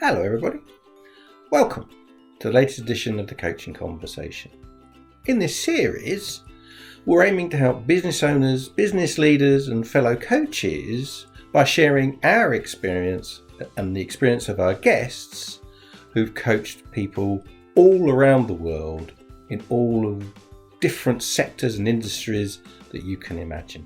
Hello everybody, welcome to the latest edition of the Coaching Conversation. In this series, we're aiming to help business owners, business leaders and fellow coaches by sharing our experience and the experience of our guests who've coached people all around the world in all of different sectors and industries that you can imagine.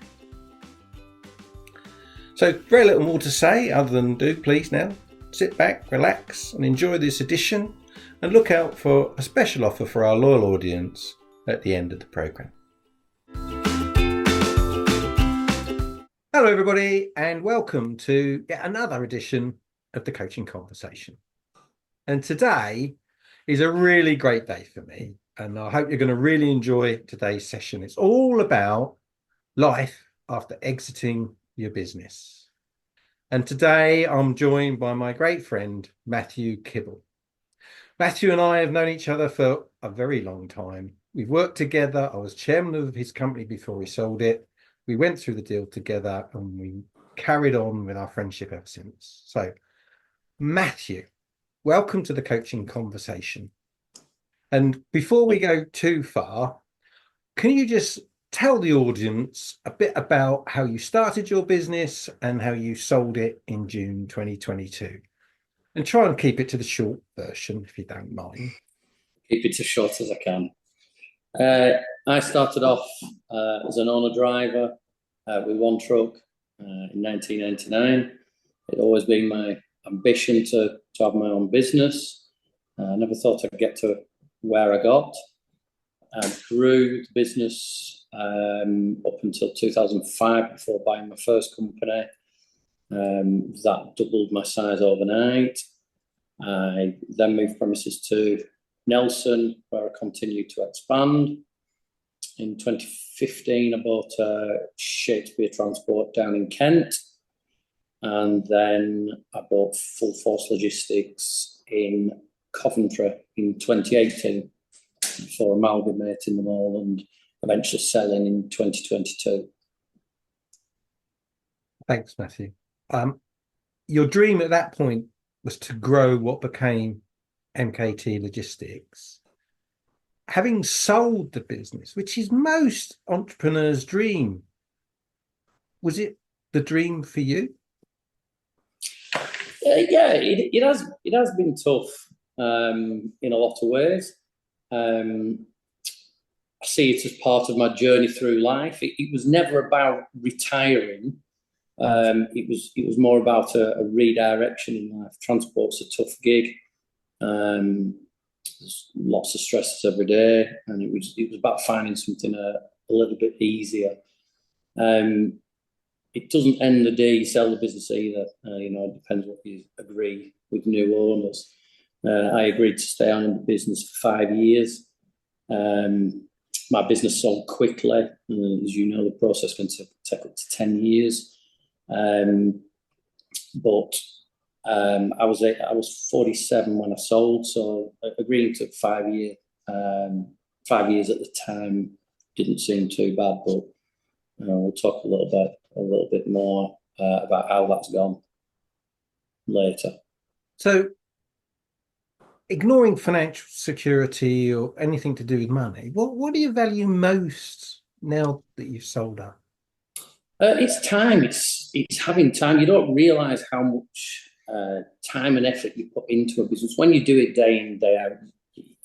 So very little more to say other than do please now sit back, relax and enjoy this edition, and look out for a special offer for our loyal audience at the end of the programme. Hello everybody and welcome to yet another edition of the Coaching Conversation. And today is a really great day for me and I hope you're going to really enjoy today's session. It's all about life after exiting your business. And today I'm joined by my great friend, Matthew Kibble. Matthew and I have known each other for a very long time. We've worked together. I was chairman of his company before we sold it. We went through the deal together and we carried on with our friendship ever since. So, Matthew, welcome to the Coaching Conversation. And before we go too far, can you just tell the audience a bit about how you started your business and how you sold it in June 2022? And try and keep it to the short version, if you don't mind. Keep it as short as I can. I started off as an owner-driver with one truck in 1999. It always been my ambition to have my own business. I never thought I'd get to where I got. I grew the business up until 2005 before buying my first company. That doubled my size overnight. I then moved premises to Nelson, where I continued to expand. In 2015, I bought Shakespeare Transport down in Kent. And then I bought Full Force Logistics in Coventry in 2018, before amalgamating them all and eventually selling in 2022. Thanks, Matthew. Your dream at that point was to grow what became MKT Logistics. Having sold the business, which is most entrepreneurs' dream, was it the dream for you? Yeah, it has been tough in a lot of ways. I see it as part of my journey through life. It was never about retiring. It was more about a redirection in life. Transport's a tough gig. There's lots of stresses every day, and it was about finding something a little bit easier. It doesn't end the day you sell the business either. It depends what you agree with new owners. I agreed to stay on in the business for 5 years. My business sold quickly. As you know, the process can take up to 10 years. But I was 47 when I sold, so agreeing to 5 years at the time didn't seem too bad. But we'll talk a little bit more about how that's gone later. So, ignoring financial security or anything to do with money, what do you value most now that you've sold up? It's time. It's having time. You don't realise how much time and effort you put into a business. When you do it day in, day out,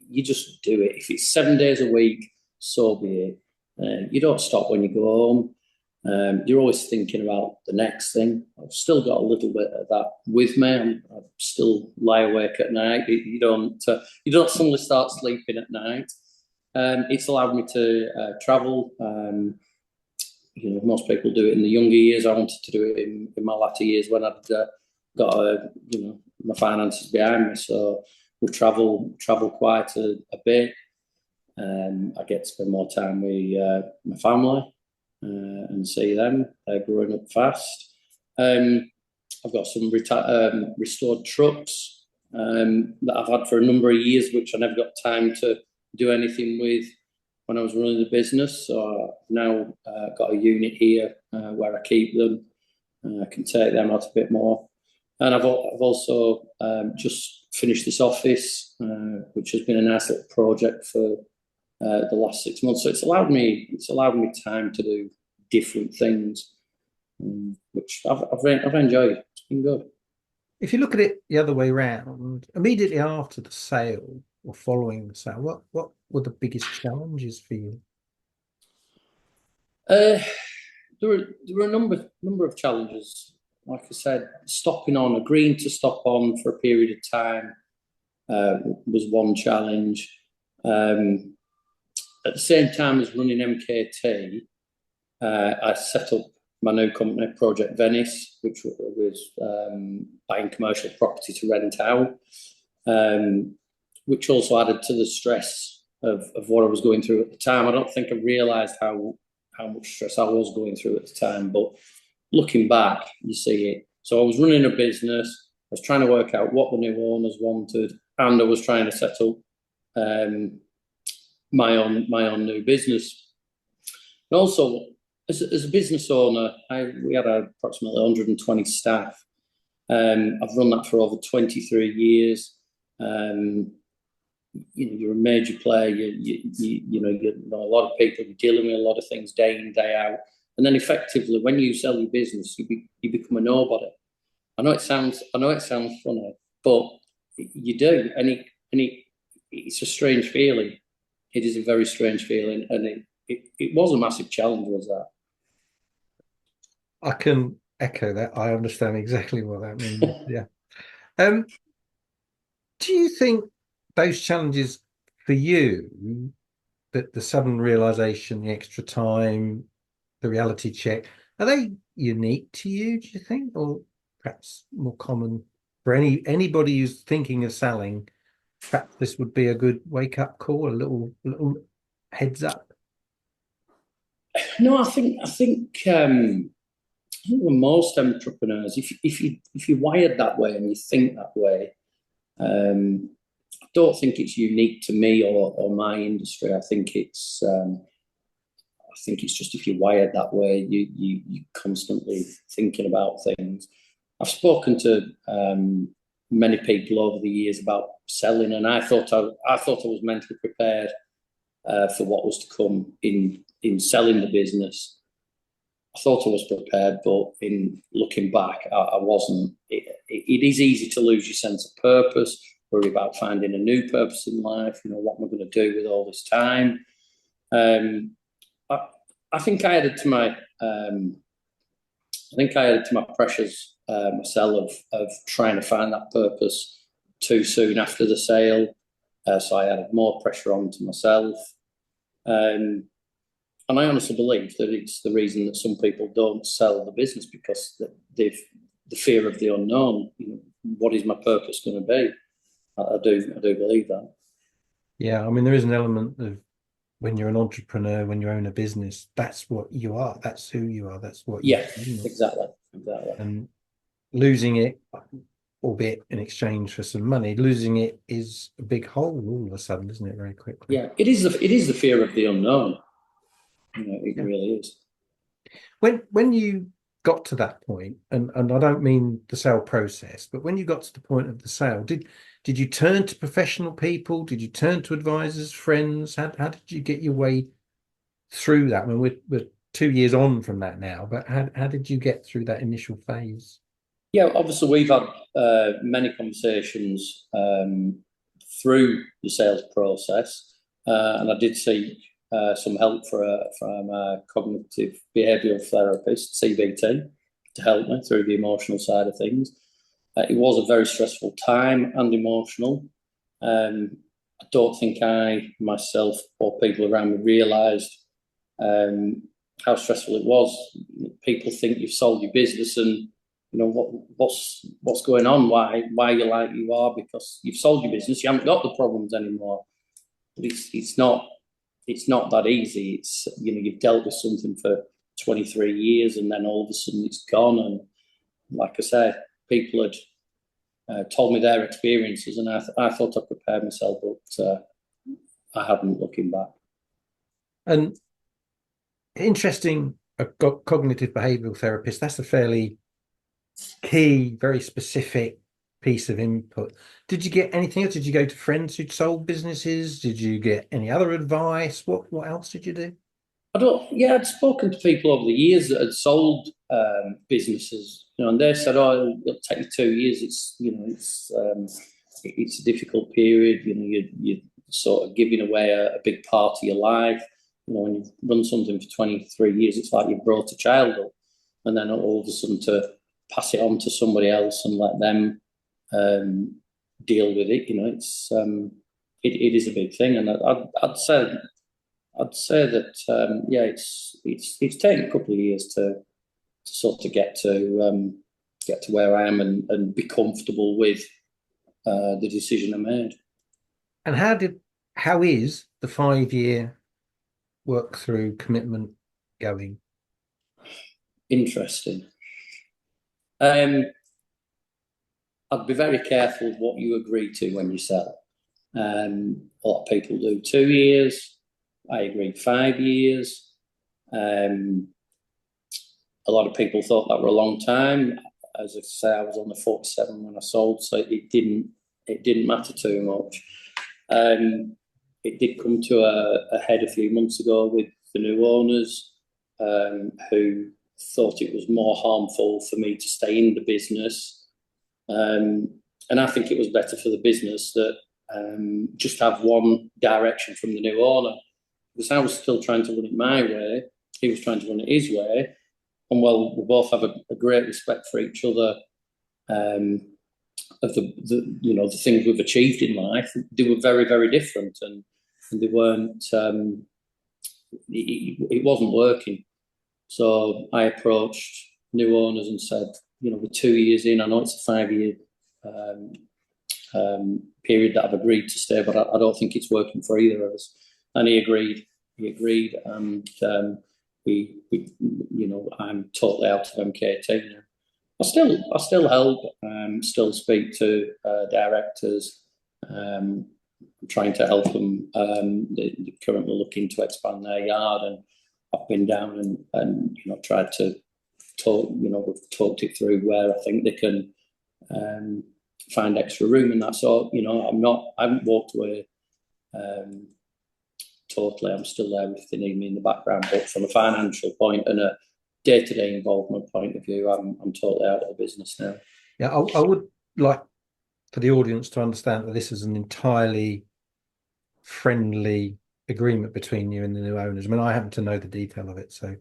you just do it. If it's 7 days a week, so be it. You don't stop when you go home. You're always thinking about the next thing. I've still got a little bit of that with me. I still lie awake at night. You don't suddenly start sleeping at night. It's allowed me to travel. Most people do it in the younger years. I wanted to do it in my latter years when I'd got my finances behind me. So we travel quite a bit. I get to spend more time with my family. And see them. They're growing up fast. I've got some restored trucks that I've had for a number of years, which I never got time to do anything with when I was running the business. So I've now got a unit here where I keep them. I can take them out a bit more And I've also just finished this office, which has been a nice little project for the last 6 months. So it's allowed me time to do different things, which I've enjoyed. It's been good. If you look at it the other way round, immediately after the sale or following the sale, what were the biggest challenges for you? Uh, there were a number of challenges. Like I said, agreeing to stop on for a period of time was one challenge. At the same time as running MKT, I set up my new company, Project Venice, which was buying commercial property to rent out, which also added to the stress of what I was going through at the time. I don't think I realised how much stress I was going through at the time, but looking back, you see it. So I was running a business, I was trying to work out what the new owners wanted, and I was trying to set up my own new business. And also, as a business owner, we had approximately 120 staff. I've run that for over 23 years. You're a major player. You know a lot of people. You're dealing with a lot of things day in, day out, and then effectively, when you sell your business, you become a nobody. I know it sounds funny, but you do, and it's a strange feeling. It is a very strange feeling, and it was a massive challenge, was that? I can echo that. I understand exactly what that means. Yeah. Um, do you think those challenges for you, that the sudden realization, the extra time, the reality check, are they unique to you, do you think, or perhaps more common for anybody who's thinking of selling? Perhaps this would be a good wake-up call, a little heads up. No, I think with most entrepreneurs, if you're wired that way and you think that way, I don't think it's unique to me or my industry. I think it's just if you're wired that way, you constantly thinking about things. I've spoken to many people over the years about selling, and I thought I was mentally prepared for what was to come in selling the business. I thought I was prepared, but in looking back, I wasn't. It is easy to lose your sense of purpose, worry about finding a new purpose in life. What am I going to do with all this time? Um, I, I think I added to my pressures myself of trying to find that purpose too soon after the sale. So I added more pressure onto myself. Um, and I honestly believe that it's the reason that some people don't sell the business, because the fear of the unknown. What is my purpose going to be? I do believe that. Yeah, I mean, there is an element of when you're an entrepreneur, when you own a business, that's what you are. That's who you are. That's what you Yeah, do, isn't it? exactly. And losing it, albeit in exchange for some money, losing it is a big hole all of a sudden, isn't it? Very quickly. Yeah, it is the fear of the unknown. It Yeah. really is. When you got to that point, and I don't mean the sale process, but when you got to the point of the sale, did you turn to professional people? Did you turn to advisors, friends? How did you get your way through that? I mean, we're 2 years on from that now, but how did you get through that initial phase? Yeah, obviously we've had many conversations through the sales process, and I did seek some help from a cognitive behavioural therapist, CBT, to help me through the emotional side of things. It was a very stressful time and emotional. I don't think I myself or people around me realised how stressful it was. People think you've sold your business and what's going on, why you're like you are, because you've sold your business, you haven't got the problems anymore. But it's not that easy. It's you've dealt with something for 23 years and then all of a sudden it's gone. And like I said, people had told me their experiences, and I thought I prepared myself, but I hadn't, looking back. And interesting, a cognitive behavioral therapist, that's a fairly key, very specific piece of input. Did you get anything else? Did you go to friends who'd sold businesses? Did you get any other advice? What else did you do? Yeah, I'd spoken to people over the years that had sold businesses, and they said, "Oh, it'll take you 2 years. It's a difficult period. You're sort of giving away a big part of your life. When you've run something for 23 years, it's like you've brought a child up, and then all of a sudden to pass it on to somebody else and let them deal with it. It is a big thing, and I'd say that yeah, it's taken a couple of years to sort of get to where I am and be comfortable with the decision I made. And how is the 5 year work through commitment going? Interesting. I'd be very careful with what you agree to when you sell. A lot of people do 2 years. I agreed 5 years. A lot of people thought that were a long time. As I say, I was on the 47 when I sold, so it didn't matter too much. It did come to a head a few months ago with the new owners, who thought it was more harmful for me to stay in the business. And I think it was better for the business that just have one direction from the new owner. Because I was still trying to run it my way, he was trying to run it his way. And while we both have a great respect for each other, of the things we've achieved in life, they were very, very different, and they weren't. It wasn't working. So I approached new owners and said, we're 2 years in. I know it's a 5 year period that I've agreed to stay, but I don't think it's working for either of us. And he agreed. And I'm totally out of MKT now. I still help, still speak to directors. I'm trying to help them. They're currently looking to expand their yard, and I've been down and tried to talk. We've talked it through where I think they can find extra room and that sort. I haven't walked away totally. I'm still there if they need me in the background, but from a financial point and a day-to-day involvement point of view, I'm totally out of the business now. Yeah, I would like for the audience to understand that this is an entirely friendly agreement between you and the new owners. I mean, I happen to know the detail of it, so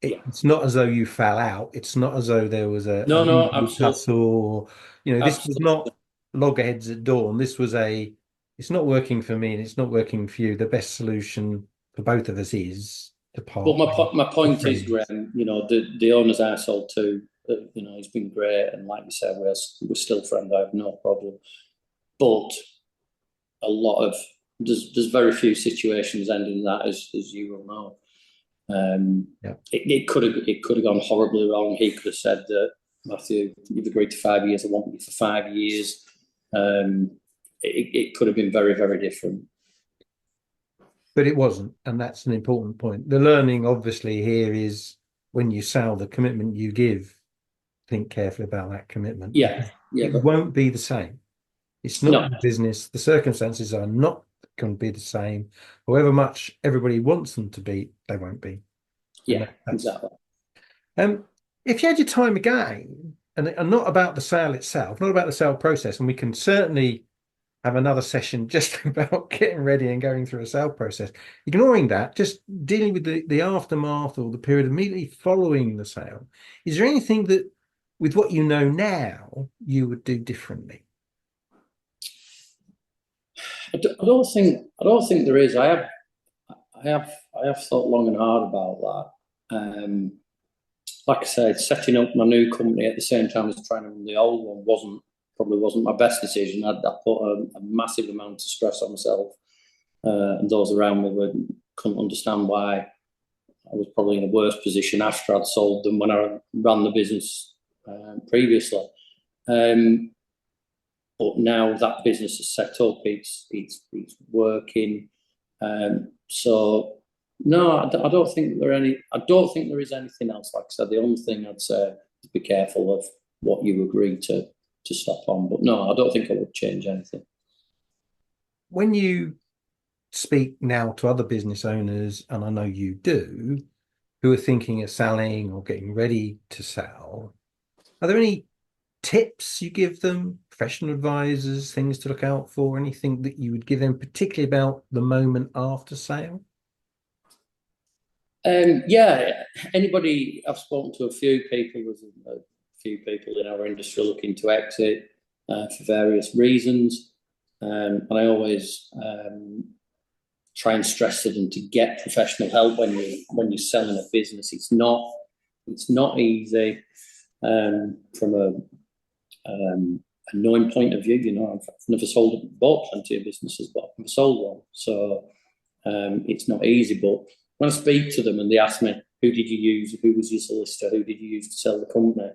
it's not as though you fell out. It's not as though there was a No, absolutely. tussle. This was Absolutely. not loggerheads at dawn. This was it's not working for me and it's not working for you. The best solution for both of us is to part. But my point is, Graham, the owners I sold to, he's been great, and like you said, we're still friends. I have no problem. But a lot of there's very few situations ending that, as you will know. It could have gone horribly wrong. He could have said that, Matthew, you've agreed to 5 years. I want you for 5 years. It could have been very, very different. But it wasn't, and that's an important point. The learning, obviously, here is when you sell, the commitment you give, think carefully about that commitment. Yeah. It won't be the same. It's not business. The circumstances are not going to be the same. However much everybody wants them to be, they won't be. Yeah, exactly. If you had your time again, and not about the sale itself, not about the sale process, and we can certainly have another session just about getting ready and going through a sale process. Ignoring that, just dealing with the aftermath or the period immediately following the sale. Is there anything that, with what you know now, you would do differently? I don't think there is. I have thought long and hard about that. Like I said, setting up my new company at the same time as trying to run the old one probably wasn't my best decision. I put a massive amount of stress on myself, and those around me couldn't understand why I was probably in a worse position after I'd sold than when I ran the business previously. But now that business is set up, it's working. So no, I don't think there is anything else. Like I said, the only thing I'd say is be careful of what you agree to stop on. But no, I don't think I would change anything. When you speak now to other business owners, and I know you do, who are thinking of selling or getting ready to sell, are there any tips you give them, professional advisors, things to look out for, anything that you would give them, particularly about the moment after sale? Yeah, anybody, I've spoken to a few people, there's a few people in our industry looking to exit for various reasons. And I always try and stress to them to get professional help when you're selling a business. It's not easy from a knowing point of view. You know, I've never bought plenty of businesses, but I've never sold one. So it's not easy. But when I speak to them and they ask me, who did you use? Who was your solicitor? Who did you use to sell the company?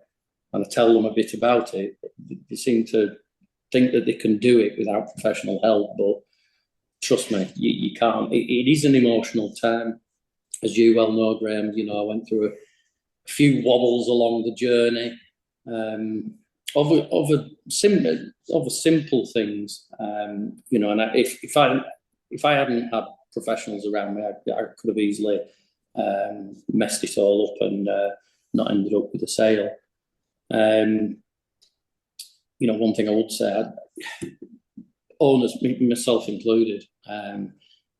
And I tell them a bit about it, they seem to think that they can do it without professional help. But trust me, you can't. It is an emotional time. As you well know, Graham, you know, I went through a few wobbles along the journey of simple things. You know, and if I hadn't had professionals around me, I could have easily messed it all up and not ended up with a sale. You know, one thing I would say, owners, myself included,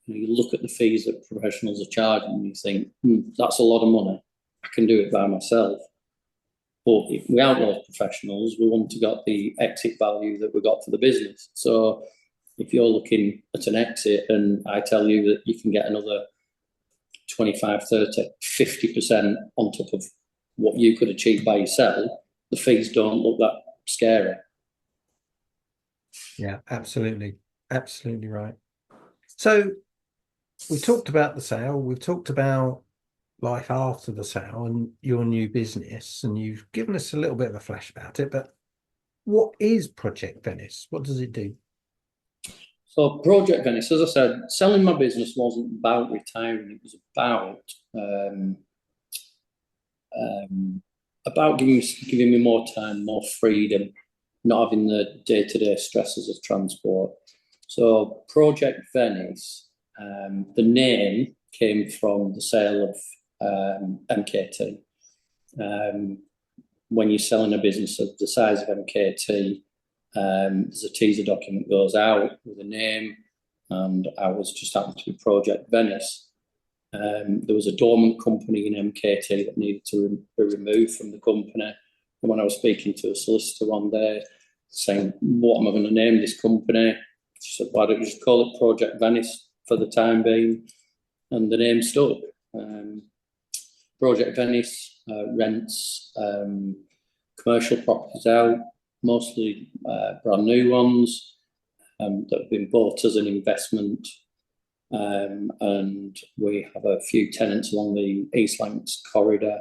you look at the fees that professionals are charging and you think, that's a lot of money. I can do it by myself. But if we aren't those professionals, we want to get the exit value that we got for the business. So if you're looking at an exit and I tell you that you can get another 25, 30, 50% on top of what you could achieve by yourself, the fees don't look that scary. Yeah, absolutely. Absolutely right. So we talked about the sale, we've talked about life after the sale and your new business, and you've given us a little bit of a flash about it, but what is Project Venice? What does it do? So Project Venice, as I said, selling my business wasn't about retiring. It was about giving me more time, more freedom, not having the day-to-day stresses of transport. So Project Venice, the name came from the sale of MKT. When you're selling a business of the size of MKT, there's a teaser document goes out with a name, and ours just happened to be Project Venice. There was a dormant company in MKT that needed to be removed from the company. And when I was speaking to a solicitor one day, saying, what am I going to name this company? She said, why don't you just call it Project Venice for the time being? And the name stuck. Project Venice rents commercial properties out, mostly brand new ones that have been bought as an investment. And we have a few tenants along the East Lancs corridor.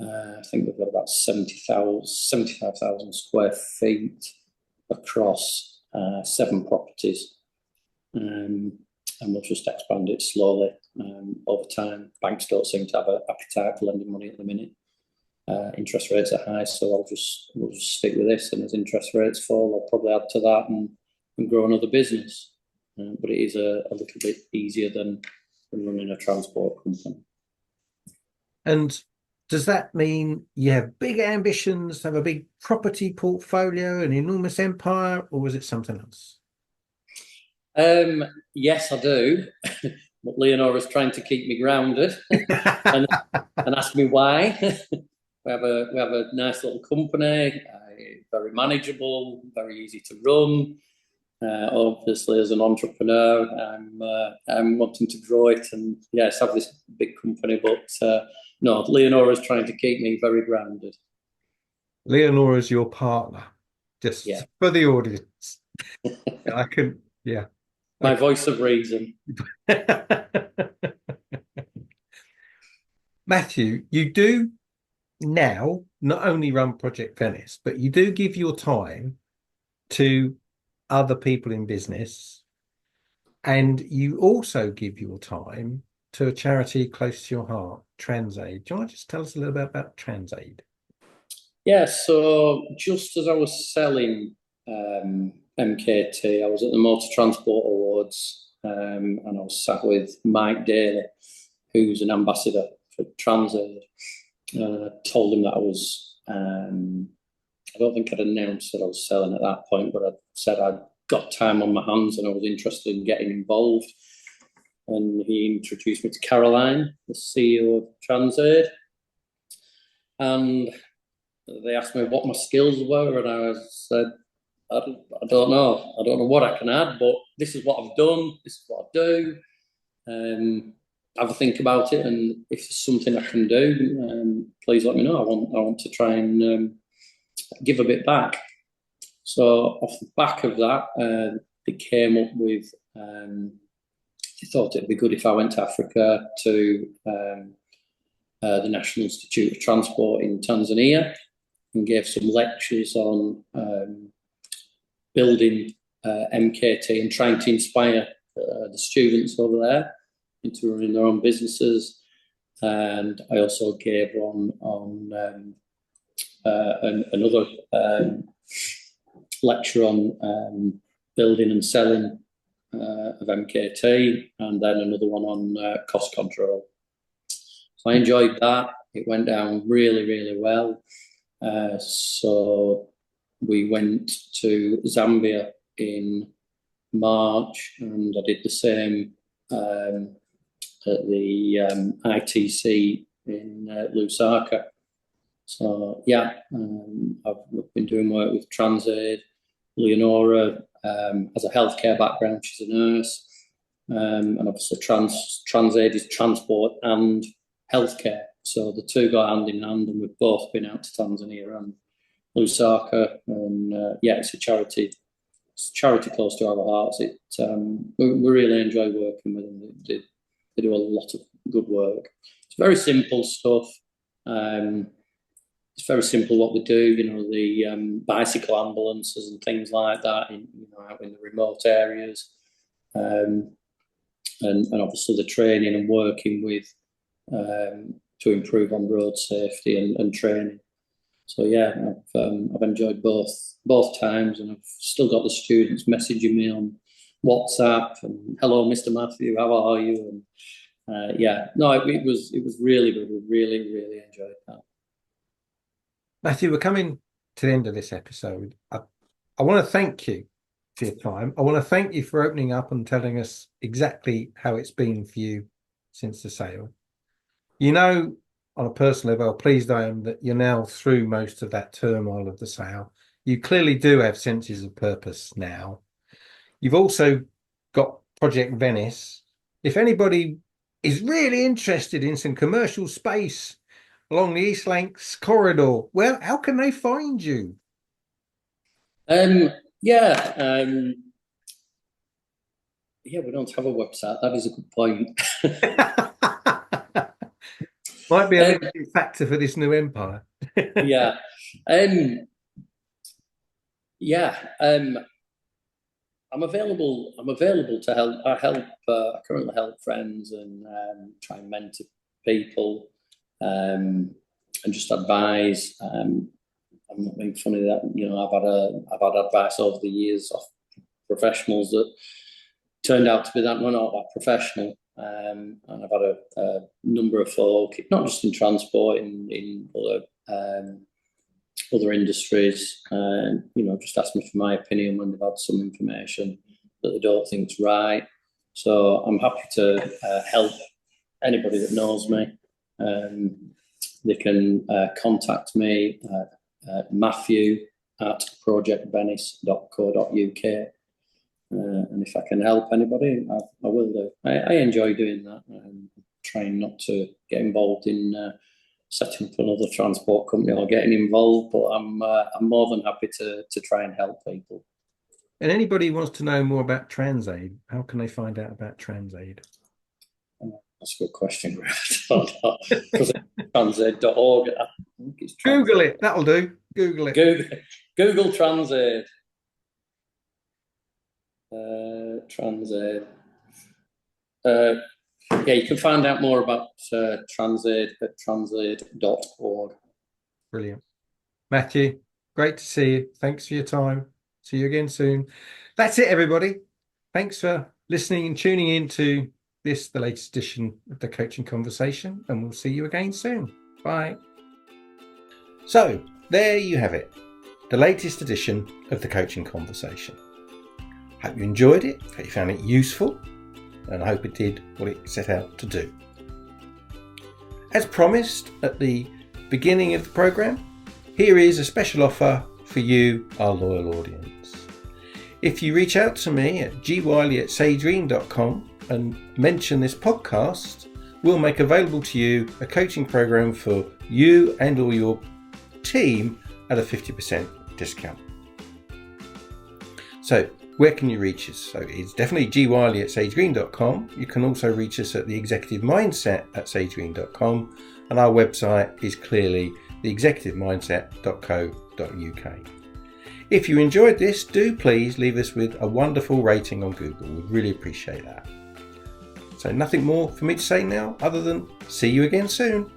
I think we've got about 75,000 square feet across 7 properties. And we'll just expand it slowly over time. Banks don't seem to have an appetite for lending money at the minute. Interest rates are high, so we'll just stick with this. And as interest rates fall, I'll probably add to that and grow another business. But it is a little bit easier than running a transport company. And does that mean you have big ambitions to have a big property portfolio, an enormous empire, or is it something else? Yes, I do. But Leonora's trying to keep me grounded and ask me why. We have a nice little company, very manageable, very easy to run. Obviously, as an entrepreneur, I'm wanting to grow it and yes, have this big company. But no, Leonora's trying to keep me very grounded. Leonora's your partner, just for the audience. I can, yeah. My voice of reason. Matthew, you do now not only run Project Venice, but you do give your time to other people in business, and you also give your time to a charity close to your heart, Transaid. Do you want to just tell us a little bit about Transaid? Yeah, so just as I was selling MKT, I was at the Motor Transport Awards, and I was sat with Mike Daly, who's an ambassador for Transaid. I told him that I don't think I'd announced that I was selling at that point, but I said I'd got time on my hands and I was interested in getting involved. And he introduced me to Caroline, the CEO of Transaid. And they asked me what my skills were, and I said, I don't know. I don't know what I can add, but this is what I've done. This is what I do. Have a think about it, and if there's something I can do, please let me know. I want to try and give a bit back. So off the back of that, they came up with. They thought it'd be good if I went to Africa to the National Institute of Transport in Tanzania and gave some lectures on building MKT and trying to inspire the students over there into running their own businesses. And I also gave one on another lecture on building and selling of MKT, and then another one on cost control. So I enjoyed that. It went down really, really well. So we went to Zambia in March, and I did the same at the ITC in Lusaka. So yeah, I've been doing work with Transaid. Leonora has a healthcare background; she's a nurse, and obviously Transaid is transport and healthcare. So the two go hand in hand, and we've both been out to Tanzania and Lusaka, and yeah, it's a charity. It's a charity close to our hearts. We really enjoy working with them. They do a lot of good work. It's very simple stuff. It's very simple what they do. You know, the bicycle ambulances and things like that. Out in the remote areas, and obviously the training and working with to improve on road safety and training. So yeah, I've enjoyed both times, and I've still got the students messaging me on WhatsApp and hello, Mr. Matthew, how are you? And yeah, no, it was really good. We really enjoyed that. Matthew, we're coming to the end of this episode. I want to thank you for your time. I want to thank you for opening up and telling us exactly how it's been for you since the sale. You know, on a personal level, how pleased I am that you're now through most of that turmoil of the sale. You clearly do have senses of purpose now. You've also got Project Venice. If anybody is really interested in some commercial space along the East Lancs corridor, well, how can they find you? Yeah, yeah, we don't have a website. That is a good point. Might be a limiting factor for this new empire. Yeah, yeah. I'm available. I'm available to help. I currently help friends and try and mentor people, and just advise. I'm not being funny that I've had advice over the years of professionals that turned out to be not that professional. And I've had a number of folk, not just in transport, in other industries, just ask me for my opinion when they've had some information that they don't think is right. So I'm happy to help anybody that knows me. They can contact me at matthew@projectvenice.co.uk. And if I can help anybody, I will do. I enjoy doing that. I'm trying not to get involved in setting up another transport company or getting involved, but I'm more than happy to try and help people. And anybody who wants to know more about Transaid, how can they find out about Transaid? That's a good question, Greg. Because it's transaid.org. Google it. That'll do. Google it. Google Transaid. Transaid. Yeah, you can find out more about Transaid at transaid.org. Brilliant. Matthew, great to see you. Thanks for your time. See you again soon. That's it, everybody. Thanks for listening and tuning in to the latest edition of the Coaching Conversation, and we'll see you again soon. Bye. So, there you have it, the latest edition of the Coaching Conversation. Hope you enjoyed it, hope you found it useful, and I hope it did what it set out to do. As promised at the beginning of the programme, here is a special offer for you, our loyal audience. If you reach out to me at gwiley@sagegreen.com and mention this podcast, we'll make available to you a coaching program for you and or your team at a 50% discount. So where can you reach us? So it's definitely gwiley@sagegreen.com. You can also reach us at the Executive Mindset at sagegreen.com, and our website is clearly theexecutivemindset.co.uk. If you enjoyed this, do please leave us with a wonderful rating on Google. We'd really appreciate that. So nothing more for me to say now other than see you again soon.